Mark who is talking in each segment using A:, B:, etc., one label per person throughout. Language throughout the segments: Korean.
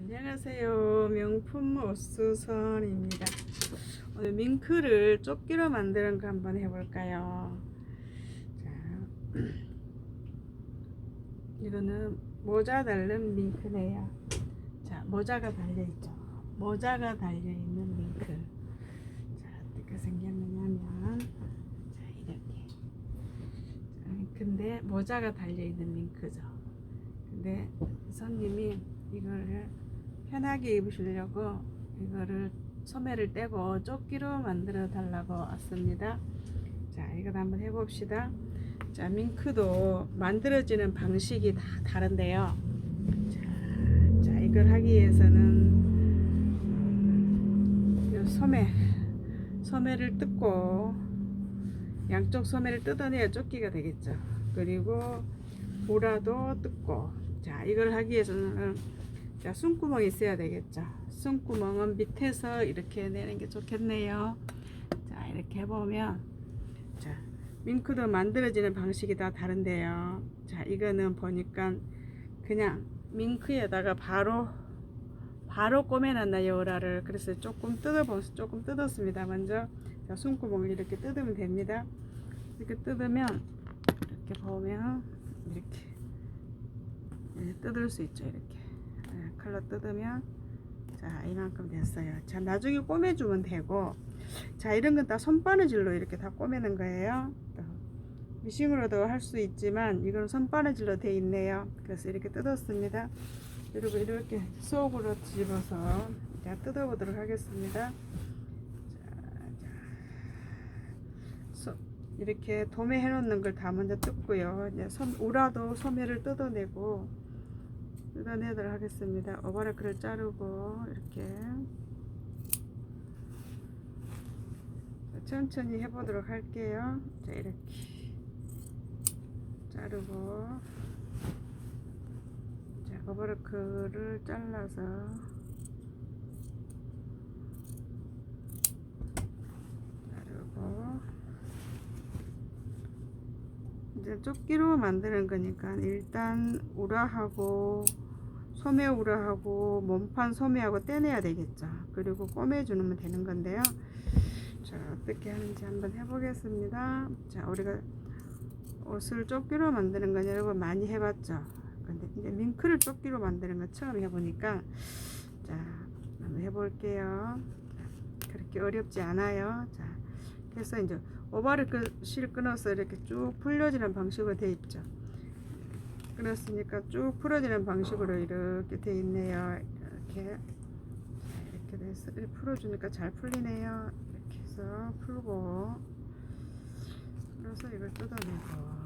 A: 안녕하세요. 명품 옷수선입니다. 오늘 밍크를 조끼로 만드는 거 한번 해볼까요? 자, 이거는 모자 달린 밍크네요. 자, 모자가 달려있죠. 모자가 달려있는 밍크. 자, 어떻게 생겼느냐면, 자, 이렇게. 자, 근데 모자가 달려있는 밍크죠. 근데 손님이 이거를 편하게 입으시려고 이거를 소매를 떼고 조끼로 만들어 달라고 왔습니다. 자, 이걸 한번 해봅시다. 자, 밍크도 만들어지는 방식이 다 다른데요. 자, 이걸 하기 위해서는 이 소매를 뜯고 양쪽 소매를 뜯어내야 조끼가 되겠죠. 그리고 보라도 뜯고, 자, 이걸 하기 위해서는 자, 숨구멍이 있어야 되겠죠. 숨구멍은 밑에서 이렇게 내는 게 좋겠네요. 자, 이렇게 해보면, 자, 밍크도 만들어지는 방식이 다 다른데요. 자, 이거는 보니까 그냥 밍크에다가 바로 꼬매놨나요, 오라를. 그래서 조금 뜯었습니다. 먼저, 자, 숨구멍을 이렇게 뜯으면 됩니다. 이렇게 뜯으면, 이렇게 보면, 이렇게 뜯을 수 있죠. 이렇게 칼로 뜯으면, 자, 이만큼 됐어요. 자, 나중에 꼬매주면 되고, 자, 이런 건 다 손바느질로 이렇게 다 꼬매는 거예요. 미싱으로도 할 수 있지만 이건 손바느질로 돼 있네요. 그래서 이렇게 뜯었습니다. 그리고 이렇게 속으로 집어서 자, 뜯어보도록 하겠습니다. 이렇게 도매해 놓는 걸 다 먼저 뜯고요. 이제 우라도 소매를 뜯어내도록 하겠습니다. 오버라크를 자르고 이렇게 천천히 해보도록 할게요. 자, 이렇게 자르고, 자, 오버라크를 잘라서 자르고, 이제 조끼로 만드는 거니까 일단 우라하고 소매 우라하고 몸판 소매하고 떼내야 되겠죠. 그리고 꼬매주면 되는 건데요. 자, 어떻게 하는지 한번 해보겠습니다. 자, 우리가 옷을 조끼로 만드는 건 여러분 많이 해봤죠. 근데 이제 밍크를 조끼로 만드는 건 처음 해보니까, 자, 한번 해볼게요. 자, 그렇게 어렵지 않아요. 자, 그래서 이제 오버를 실 끊어서 이렇게 쭉 풀려지는 방식으로 되어 있죠. 끊었으니까 쭉 풀어지는 방식으로 이렇게 되어 있네요. 이렇게 돼서 이렇게 풀어주니까 잘 풀리네요. 이렇게 해서 풀고, 풀어서 이걸 뜯어내고,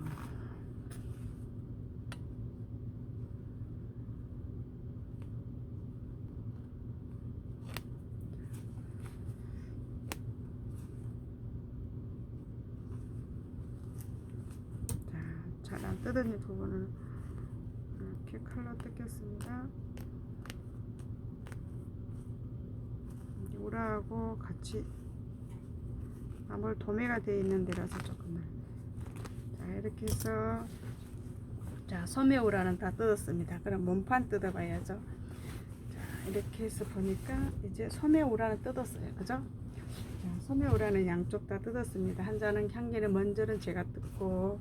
A: 잘 안 뜯어진 부분은 이렇게 칼로 뜯겠습니다. 우라하고 같이 아무래도 도매가 되어 있는 데라서 조금, 자, 이렇게 해서, 자, 소매 우라는 다 뜯었습니다. 그럼 몸판 뜯어봐야죠. 자, 이렇게 해서 보니까 이제 소매 우라는 뜯었어요. 그죠? 자, 소매 우라는 양쪽 다 뜯었습니다. 한 개는 먼저는 제가 뜯고,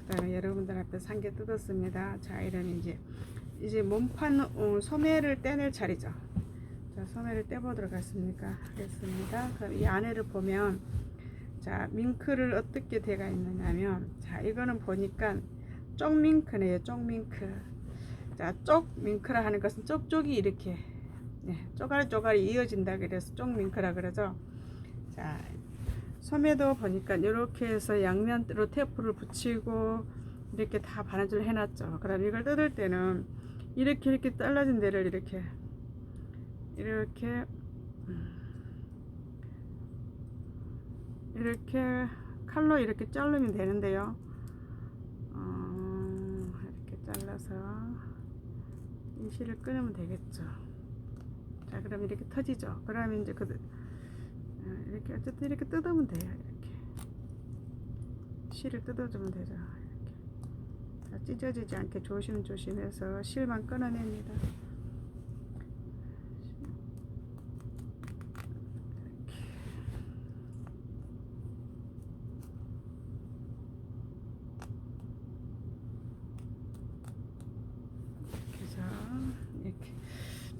A: 그 다음에 여러분들 앞에서 한 개 뜯었습니다. 자, 이런 이제 몸판 소매를 떼낼 차례죠. 자, 소매를 떼보도록 하겠습니다. 그럼 이 안에를 보면, 자, 밍크를 어떻게 되어 있느냐면, 자, 이거는 보니까 쪽밍크네요. 쪽밍크. 자, 쪽밍크라 하는 것은 쪽쪽이 이렇게, 네, 쪼가리 이어진다 그래서 쪽밍크라 그러죠. 자, 소매도 보니까 이렇게 해서 양면으로 테이프를 붙이고 이렇게 다 바느질 해놨죠. 그럼 이걸 뜯을 때는 이렇게 잘라진 데를 이렇게 칼로 이렇게 자르면 되는데요. 이렇게 잘라서 이 실을 끊으면 되겠죠. 자, 그럼 이렇게 터지죠. 그러면 이제 이렇게 어쨌든 이렇게 뜯으면 돼요. 이렇게 실을 뜯어주면 되죠. 이렇게 자, 찢어지지 않게 조심해서 실만 끊어냅니다.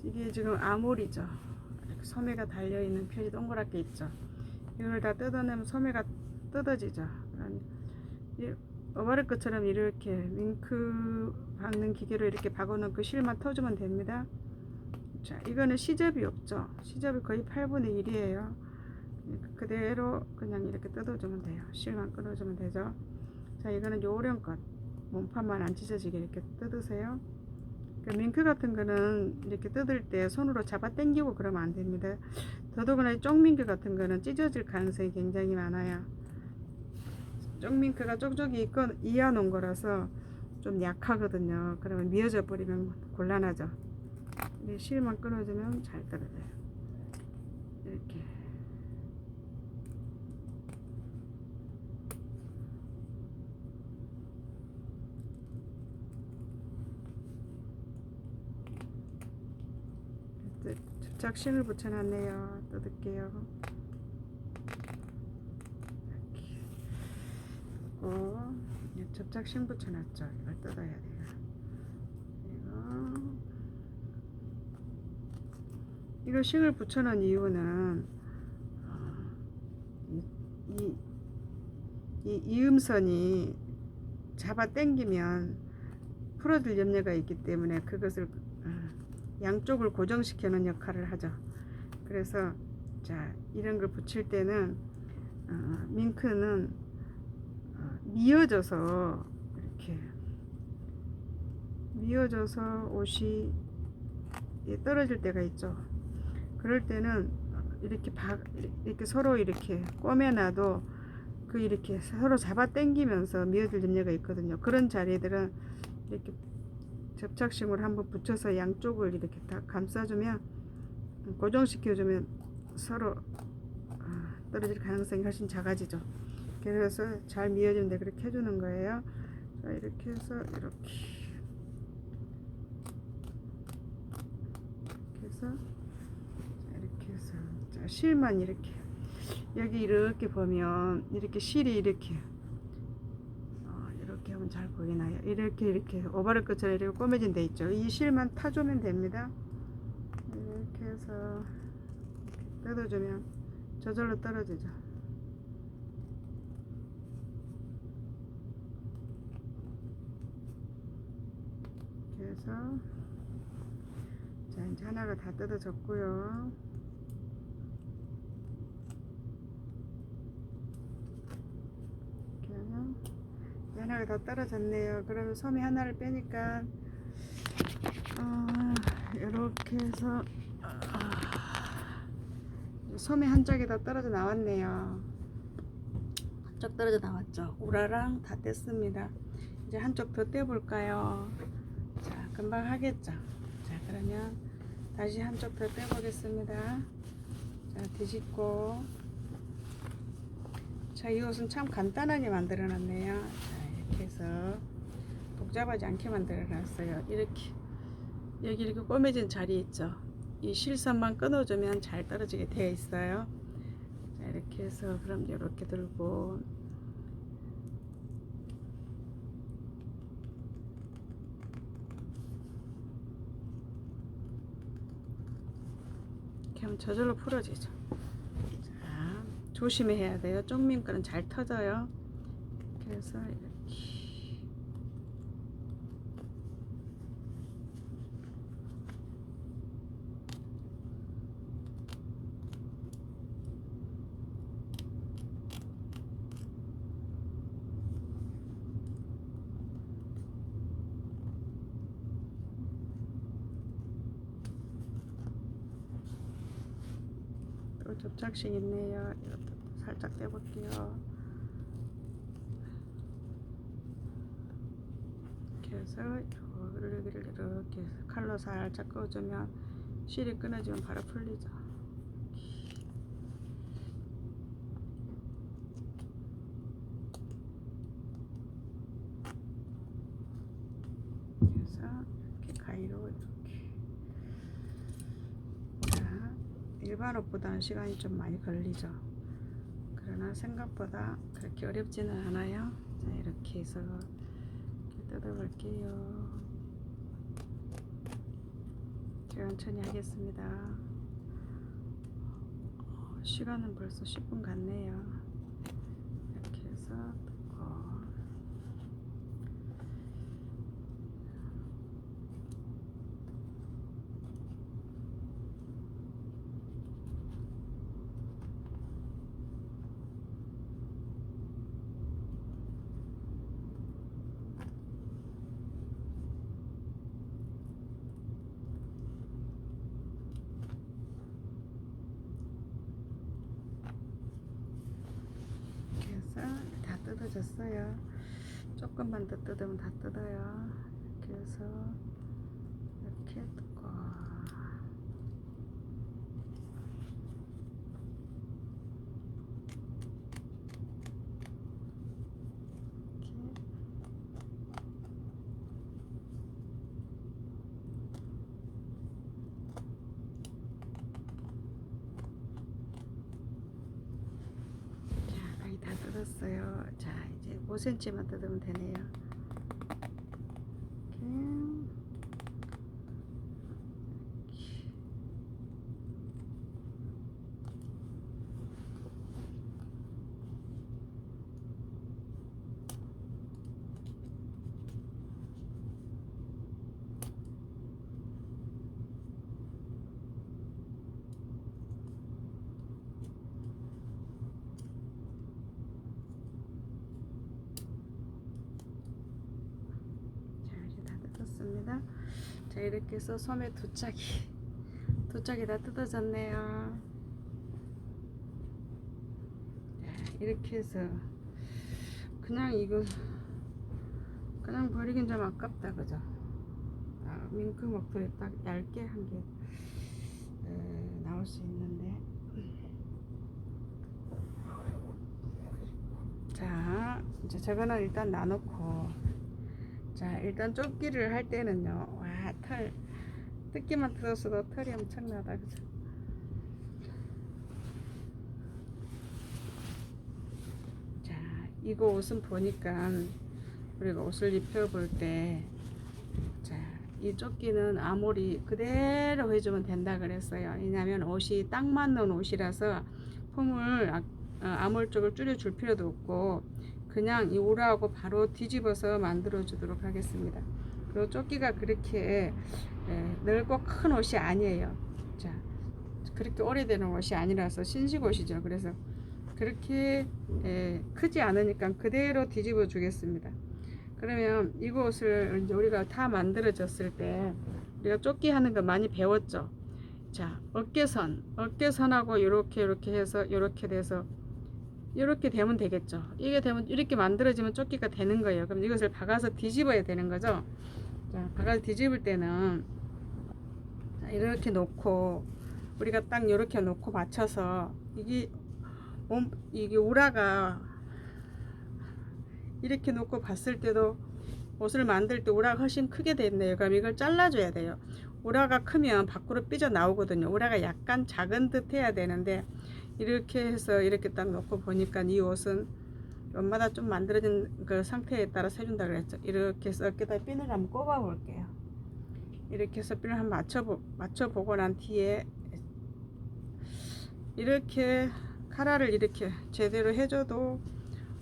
A: 이게 지금 아몰이죠. 이렇게 소매가 달려있는 편이 동그랗게 있죠. 이걸 다 뜯어내면 소매가 뜯어지죠. 어바르 것처럼 이렇게 윙크 박는 기계로 이렇게 박아놓고 실만 터주면 됩니다. 자, 이거는 시접이 없죠. 시접이 거의 8분의 1이에요. 그대로 그냥 이렇게 뜯어주면 돼요. 실만 끊어주면 되죠. 자, 이거는 요령 것. 몸판만 안 찢어지게 이렇게 뜯으세요. 그 밍크 같은 거는 이렇게 뜯을 때 손으로 잡아 당기고 그러면 안 됩니다. 더더구나 이 쪽밍크 같은 거는 찢어질 가능성이 굉장히 많아요. 쪽밍크가 쪽쪽이 이어 놓은 거라서 좀 약하거든요. 그러면 미어져 버리면 곤란하죠. 실만 끊어주면 잘 떨어져요. 이렇게. 접착심을 붙여놨네요. 뜯을게요. 이렇게 접착심 붙여놨죠. 이걸 뜯어야 돼요. 이거 식을 붙여놓은 이유는 이 이음선이 잡아 당기면 풀어질 염려가 있기 때문에 그것을 양쪽을 고정시켜 놓은 역할을 하죠. 그래서 자, 이런 걸 붙일 때는 밍크는 미어져서 이렇게 미어져서 옷이 떨어질 때가 있죠. 그럴 때는 이렇게 서로 이렇게 꼬매놔도 그 이렇게 서로 잡아 당기면서 미어질 염려가 있거든요. 그런 자리들은 이렇게 접착심을 한번 붙여서 양쪽을 이렇게 다 감싸주면 고정시켜주면 서로 떨어질 가능성이 훨씬 작아지죠. 그래서 잘 미어지는데 그렇게 해주는 거예요. 자, 이렇게 해서 이렇게 해서 이렇게 해서 자, 실만 이렇게 여기 이렇게 보면 이렇게 실이 이렇게 이렇게 하면 잘 보이나요? 이렇게 오바를 것처럼 이렇게 꼬매진 데 있죠. 이 실만 타주면 됩니다. 이렇게 해서 이렇게 뜯어주면 저절로 떨어지죠. 그래서 자, 이제 하나가 다 뜯어졌고요. 하나가 다 떨어졌네요. 그러면 소매 하나를 빼니까 이렇게 해서 소매 한쪽이 다 떨어져 나왔네요. 한쪽 떨어져 나왔죠. 우라랑 다 뗐습니다. 이제 한쪽 더 떼볼까요? 자, 금방 하겠죠. 자, 그러면 다시 한쪽 더 떼보겠습니다. 자, 뒤집고. 자, 이 옷은 참 간단하게 만들어 놨네요. 자, 이렇게 해서 복잡하지 않게 만들어 놨어요. 이렇게 여기 이렇게 꼬매진 자리 있죠. 이 실선만 끊어주면 잘 떨어지게 되어 있어요. 자, 이렇게 해서 그럼 이렇게 들고 이렇게 하면 저절로 풀어지죠. 자, 조심해야 돼요. 쪽민 거는 잘 터져요. 그래서 이렇게 또 접착식 있네요. 이것도 살짝 떼볼게요. 이렇게 해서 이렇게 칼로 살짝 꺼주면 실이 끊어지면 바로 풀리죠. 그래서 이렇게 가위로 이렇게. 자, 일반 옷보다는 시간이 좀 많이 걸리죠. 그러나 생각보다 그렇게 어렵지는 않아요. 자, 이렇게 해서 이렇게 뜯어볼게요. 자, 천천히 하겠습니다. 시간은 벌써 10분 갔네요. 이렇게 해서 뜯고 다 뜯어졌어요. 조금만 더 뜯으면 다 뜯어요. 이렇게 해서 이렇게 뜯고 이렇게 자, 거의 다 뜯었어요. 자, 이제 5cm만 뜯으면 되네요. 뜯었습니다. 자, 이렇게 해서 소매 두 짝이 다 뜯어졌네요. 자, 이렇게 해서 그냥 이거 그냥 버리긴 좀 아깝다, 그죠? 아, 밍크 목도리 딱 얇게 한 게 나올 수 있는데. 자, 이제 저거는 일단 놔놓고, 자, 일단 쫓기를 할 때는요, 와, 뜯기만 뜯었어도 털이 엄청나다, 그죠? 자, 이거 옷은 보니까 우리가 옷을 입혀볼 때, 자, 이 조끼는 아무리 그대로 해주면 된다 그랬어요. 왜냐면 옷이 딱 맞는 옷이라서 폼을 아몰 쪽을 줄여줄 필요도 없고 그냥 이 우라하고 바로 뒤집어서 만들어 주도록 하겠습니다. 그리고 조끼가 그렇게 넓고 큰 옷이 아니에요. 자, 그렇게 오래된 옷이 아니라서 신식 옷이죠. 그래서 그렇게 크지 않으니까 그대로 뒤집어 주겠습니다. 그러면 이거 옷을 이제 우리가 다 만들어졌을 때 우리가 조끼 하는 거 많이 배웠죠. 자, 어깨선하고 이렇게 해서 이렇게 돼서 이렇게 되면 되겠죠. 이게 되면 이렇게 만들어지면 조끼가 되는 거예요. 그럼 이것을 박아서 뒤집어야 되는 거죠. 자, 박아서 뒤집을 때는 자, 이렇게 놓고 우리가 딱 이렇게 놓고 맞춰서 이게 우라가 이렇게 놓고 봤을 때도 옷을 만들 때 우라가 훨씬 크게 됐네요. 그럼 이걸 잘라줘야 돼요. 우라가 크면 밖으로 삐져 나오거든요. 우라가 약간 작은 듯 해야 되는데 이렇게 해서 이렇게 딱 놓고 보니까 이 옷은 엄마다 좀 만들어진 그 상태에 따라서 해준다 그랬죠. 이렇게 해서 어깨다 핀을 한번 꼽아 볼게요. 이렇게 해서 핀을 한번 맞춰보고 난 뒤에 이렇게 카라를 이렇게 제대로 해줘도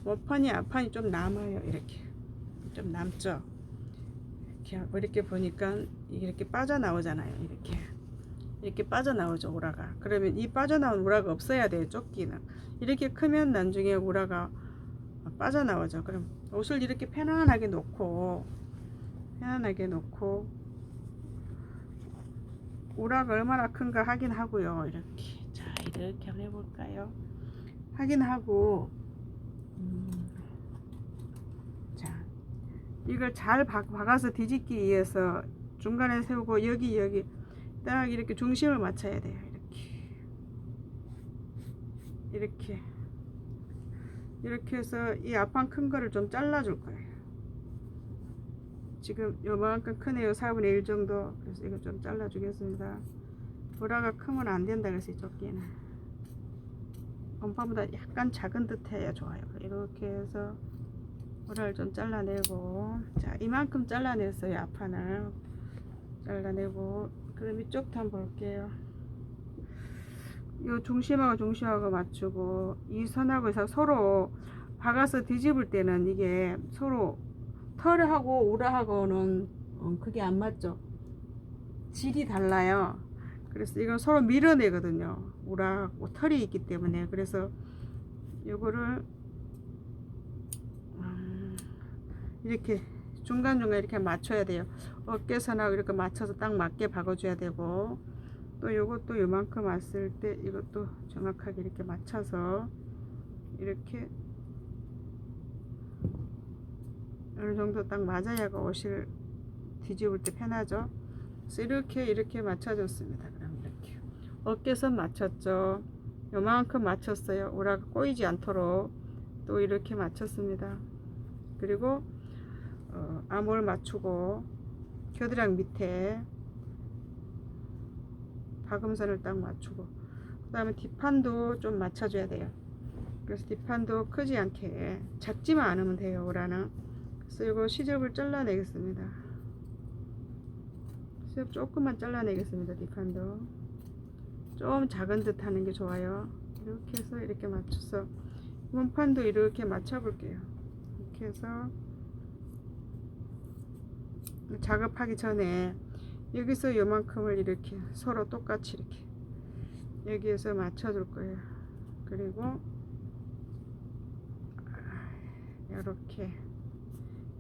A: 원판이 앞판이 좀 남아요. 이렇게 좀 남죠. 이렇게 보니까 이렇게 빠져나오잖아요. 이렇게 빠져나오죠, 우라가. 그러면 이 빠져나온 우라가 없어야 돼요, 조끼는. 이렇게 크면 나중에 우라가 빠져나오죠. 그럼 옷을 이렇게 편안하게 놓고 우라가 얼마나 큰가 확인하고요. 이렇게 자, 이렇게 한번 해볼까요? 확인하고 자, 이걸 잘 박아서 뒤집기 위해서 중간에 세우고 여기 딱 이렇게 중심을 맞춰야 돼요. 이렇게 해서 이 앞판 큰 거를 좀 잘라줄 거예요. 지금 요만큼 크네요. 4분의 1 정도. 그래서 이거 좀 잘라주겠습니다. 보라가 크면 안 된다 그래서 이 조끼는 원판보다 약간 작은 듯 해야 좋아요. 이렇게 해서 보라를 좀 잘라내고, 자, 이만큼 잘라냈어요. 앞판을. 잘라내고, 그럼 이쪽도 한번 볼게요. 요 중심하고 중심하고 맞추고, 이 선하고 해서 서로 박아서 뒤집을 때는 이게 서로 털하고 우라하고는 그게 안 맞죠. 질이 달라요. 그래서 이건 서로 밀어내거든요. 우라하고 털이 있기 때문에. 그래서 요거를 이렇게 중간중간 이렇게 맞춰야 돼요. 어깨선하고 이렇게 맞춰서 딱 맞게 박아줘야 되고, 또 요것도 요만큼 왔을 때 이것도 정확하게 이렇게 맞춰서 이렇게 어느 정도 딱 맞아야 옷을 뒤집을 때 편하죠. 그래서 이렇게 맞춰줬습니다. 그럼 이렇게 어깨선 맞췄죠. 요만큼 맞췄어요. 오라가 꼬이지 않도록 또 이렇게 맞췄습니다. 그리고 암홀 맞추고 겨드랑 밑에 박음선을 딱 맞추고, 그 다음에 뒷판도 좀 맞춰줘야 돼요. 그래서 뒷판도 크지 않게 작지만 않으면 돼요. 오라는. 그래서 이거 시접을 잘라내겠습니다. 시접 조금만 잘라내겠습니다. 뒷판도 좀 작은 듯 하는 게 좋아요. 이렇게 해서 이렇게 맞춰서 몸판도 이렇게 맞춰 볼게요. 이렇게 해서 작업하기 전에 여기서 요만큼을 이렇게 서로 똑같이 이렇게 여기에서 맞춰 줄 거예요. 그리고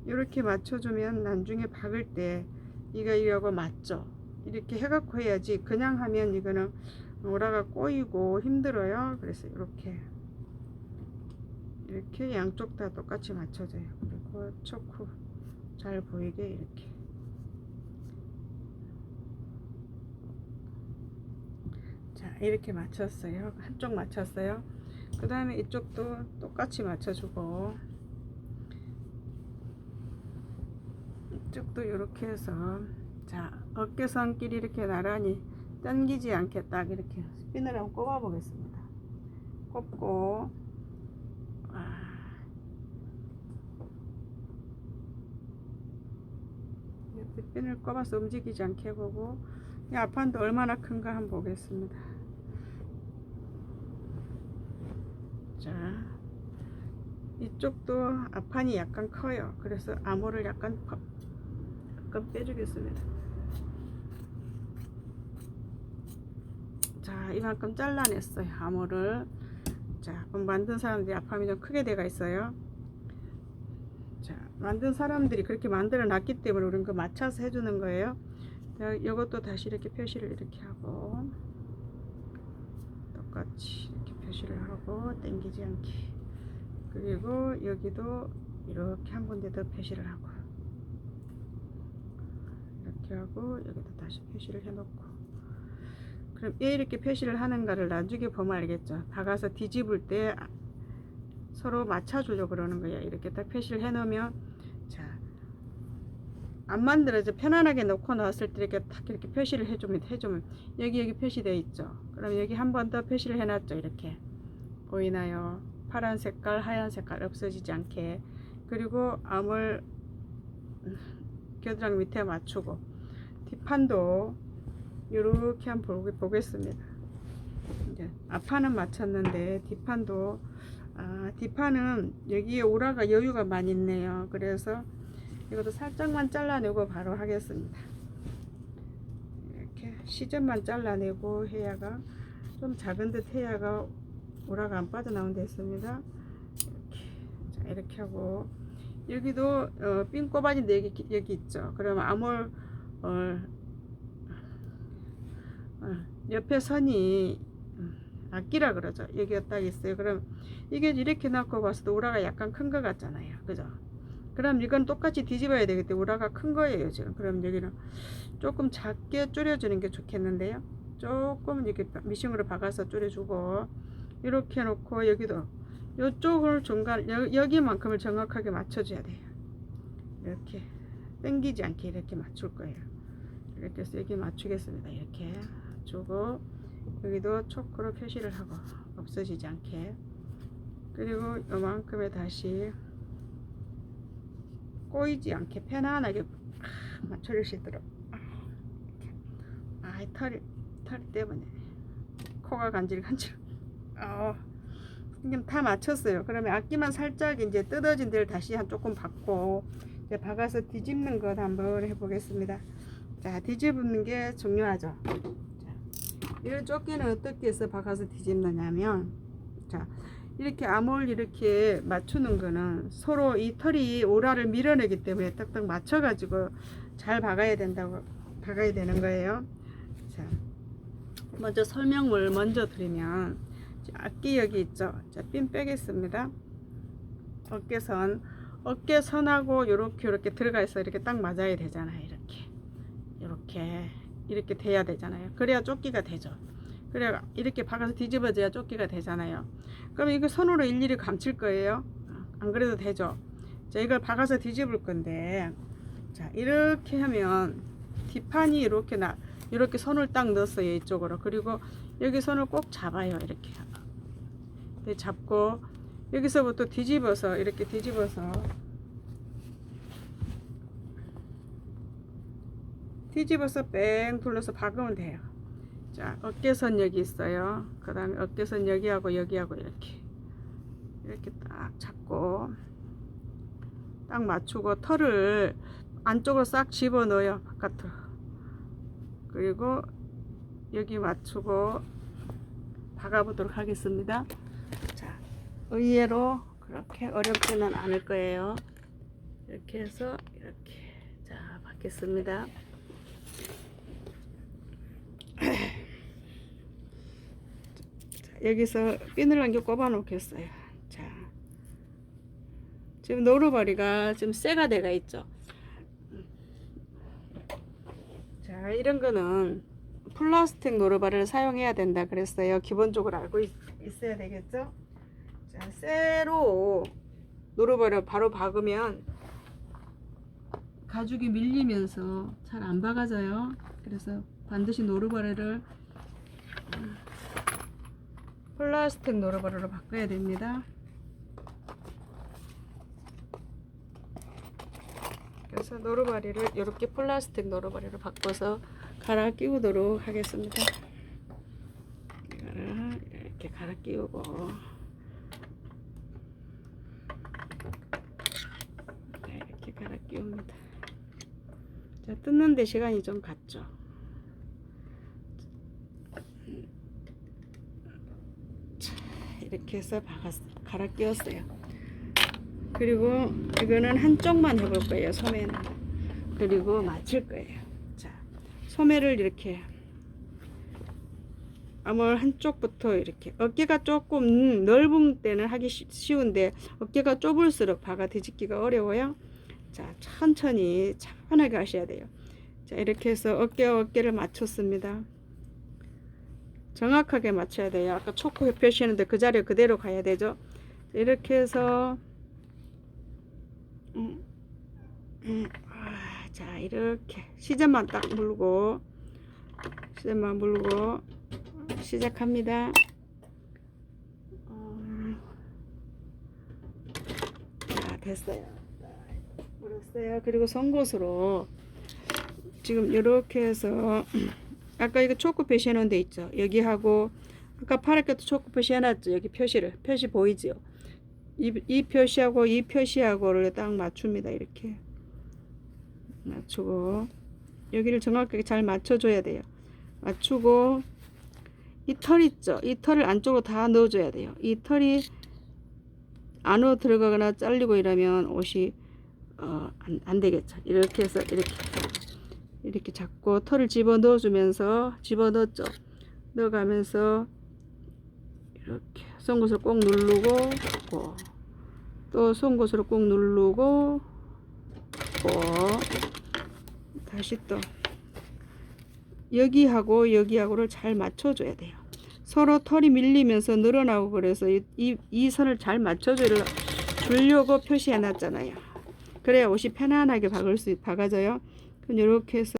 A: 이렇게 맞춰주면 나중에 박을 때 이거 맞죠. 이렇게 해갖고 해야지 그냥 하면 이거는 오라가 꼬이고 힘들어요. 그래서 이렇게 양쪽 다 똑같이 맞춰줘요. 그리고 초크 잘 보이게 이렇게. 자, 이렇게 맞췄어요. 한쪽 맞췄어요. 그 다음에 이쪽도 똑같이 맞춰주고, 이쪽도 이렇게 해서, 자, 어깨선끼리 이렇게 나란히 당기지 않게 딱 이렇게 스핀을 한번 꼽아 보겠습니다. 꼽고, 스핀을 꼽아서 움직이지 않게 해보고, 이 앞판도 얼마나 큰가 한번 보겠습니다. 자, 이쪽도 앞판이 약간 커요. 그래서 암호를 약간 빼주겠습니다. 자, 이만큼 잘라냈어요. 암호를. 자, 만든 사람들이 앞판이 좀 크게 돼가 있어요. 자, 만든 사람들이 그렇게 만들어 놨기 때문에 우리는 그 맞춰서 해주는 거예요. 이것도 다시 이렇게 표시를 이렇게 하고, 똑같이 이렇게 표시를 하고 당기지 않게. 그리고 여기도 이렇게 한 군데 더 표시를 하고, 이렇게 하고 여기도 다시 표시를 해놓고. 그럼 왜 이렇게 표시를 하는가를 나중에 보면 알겠죠. 박아서 뒤집을 때 서로 맞춰주려고 그러는 거예요. 이렇게 딱 표시를 해놓으면, 자, 안 만들어져 편안하게 놓고 나왔을 때 이렇게 딱 이렇게 표시를 해주면 여기 표시되어 있죠. 그럼 여기 한 번 더 표시를 해놨죠. 이렇게 보이나요? 파란 색깔, 하얀 색깔 없어지지 않게. 그리고 암을 겨드랑이 밑에 맞추고, 뒷판도 이렇게 한번 보겠습니다. 이제 앞판은 맞췄는데 뒷판도, 뒷판은 여기에 오라가 여유가 많이 있네요. 그래서 이것도 살짝만 잘라내고 바로 하겠습니다. 이렇게 시접만 잘라내고 해야가 좀 작은 듯 해야가 오라가 안 빠져나온 데 있습니다. 자, 이렇게 하고 여기도 핀 꼽아진데 여기 있죠. 그러면 암홀 옆에 선이 앞기라 그러죠. 여기가 딱 있어요. 그럼 이게 이렇게 놓고 봤어도 우라가 약간 큰 것 같잖아요. 그죠? 그럼 이건 똑같이 뒤집어야 되기 때문에 우라가 큰 거예요 지금. 그럼 여기는 조금 작게 줄여주는 게 좋겠는데요. 조금 이렇게 미싱으로 박아서 줄여주고, 이렇게 해놓고 여기도 이쪽을 중간 여기만큼을 정확하게 맞춰줘야 돼요. 이렇게 당기지 않게 이렇게 맞출 거예요. 이렇게 해서 여기 맞추겠습니다. 이렇게 주고 여기도 초크로 표시를 하고 없어지지 않게. 그리고 요만큼에 다시 꼬이지 않게 편안하게 맞춰줄 수 있도록 아, 털이 때문에 코가 간질간질. 지금 다 맞췄어요. 그러면 앞뒤만 살짝 이제 뜯어진 데를 다시 한 조금 박고 이제 박아서 뒤집는 것 한번 해보겠습니다. 자, 뒤집는 게 중요하죠. 자, 이런 조끼는 어떻게 해서 박아서 뒤집느냐면, 자, 이렇게 암홀 이렇게 맞추는 거는 서로 이 털이 오라를 밀어내기 때문에 딱딱 맞춰가지고 잘 박아야 되는 거예요. 자, 먼저 설명을 먼저 드리면, 앞뒤 여기 있죠. 자, 핀 빼겠습니다. 어깨선하고 요렇게 들어가 있어. 이렇게 딱 맞아야 되잖아요. 이렇게 돼야 되잖아요. 그래야 조끼가 되죠. 그래야 이렇게 박아서 뒤집어져야 조끼가 되잖아요. 그럼 이거 손으로 일일이 감칠 거예요. 안 그래도 되죠. 자, 이걸 박아서 뒤집을 건데, 자, 이렇게 하면 뒷판이 이렇게 손을 딱 넣었어요. 이쪽으로. 그리고 여기 손을 꼭 잡아요. 이렇게 잡고 여기서부터 뒤집어서 이렇게 뒤집어서 뺑 둘러서 박으면 돼요. 자, 어깨선 여기 있어요. 그 다음에 어깨선 여기하고 이렇게 딱 잡고 딱 맞추고 털을 안쪽으로 싹 집어넣어요. 바깥으로. 그리고 여기 맞추고 박아보도록 하겠습니다. 자, 의외로 그렇게 어렵지는 않을 거예요. 이렇게 해서 이렇게 자 박겠습니다. 자, 여기서 핀을 남겨 꼽아 놓겠어요. 자, 지금 노루머리가 지금 쇠가 돼가 있죠. 자, 이런 거는 플라스틱 노루발을 사용해야 된다 그랬어요. 기본적으로 알고 있어야 되겠죠. 자, 쇠로 노루발을 바로 박으면 가죽이 밀리면서 잘 안 박아져요. 그래서 반드시 노루발을 플라스틱 노루발로 바꿔야 됩니다. 그래서 노루바리를 이렇게 플라스틱 노루바리로 바꿔서 갈아 끼우도록 하겠습니다. 이거를 이렇게 갈아 끼우고 이렇게 갈아 끼웁니다. 자, 뜯는데 시간이 좀 갔죠. 자, 이렇게 해서 갈아 끼웠어요. 그리고 이거는 한쪽만 해볼 거예요. 소매는. 그리고 맞출 거예요. 자, 소매를 이렇게 암홀 한쪽부터 이렇게 어깨가 조금 넓은 때는 하기 쉬운데 어깨가 좁을수록 박아 뒤집기가 어려워요. 자, 천천히 차분하게 하셔야 돼요. 자, 이렇게 해서 어깨와 어깨를 맞췄습니다. 정확하게 맞춰야 돼요. 아까 초코 표시했는데 그 자리에 그대로 가야 되죠. 이렇게 해서 자, 이렇게 시접만 딱 물고 시작합니다. 자, 됐어요. 물었어요. 그리고 송곳으로 지금 이렇게 해서 아까 이거 초코 표시 해놓은 데 있죠. 여기하고 아까 파랗게도 초코 표시 해놨죠. 여기 표시 보이지요. 이 표시하고 이 표시하고를 딱 맞춥니다. 이렇게 맞추고 여기를 정확하게 잘 맞춰줘야 돼요. 맞추고 이 털 있죠. 이 털을 안쪽으로 다 넣어줘야 돼요. 이 털이 안으로 들어가거나 잘리고 이러면 옷이 안 되겠죠. 이렇게 해서 이렇게 잡고 털을 집어 넣어주면서 집어넣었죠. 넣어가면서 이렇게 송곳을 꼭 누르고 또 송곳으로 꼭 누르고 다시 또 여기하고를 잘 맞춰줘야 돼요. 서로 털이 밀리면서 늘어나고 그래서 이 선을 잘 맞춰주려고 표시해 놨잖아요. 그래야 옷이 편안하게 박아져요. 그럼 이렇게 해서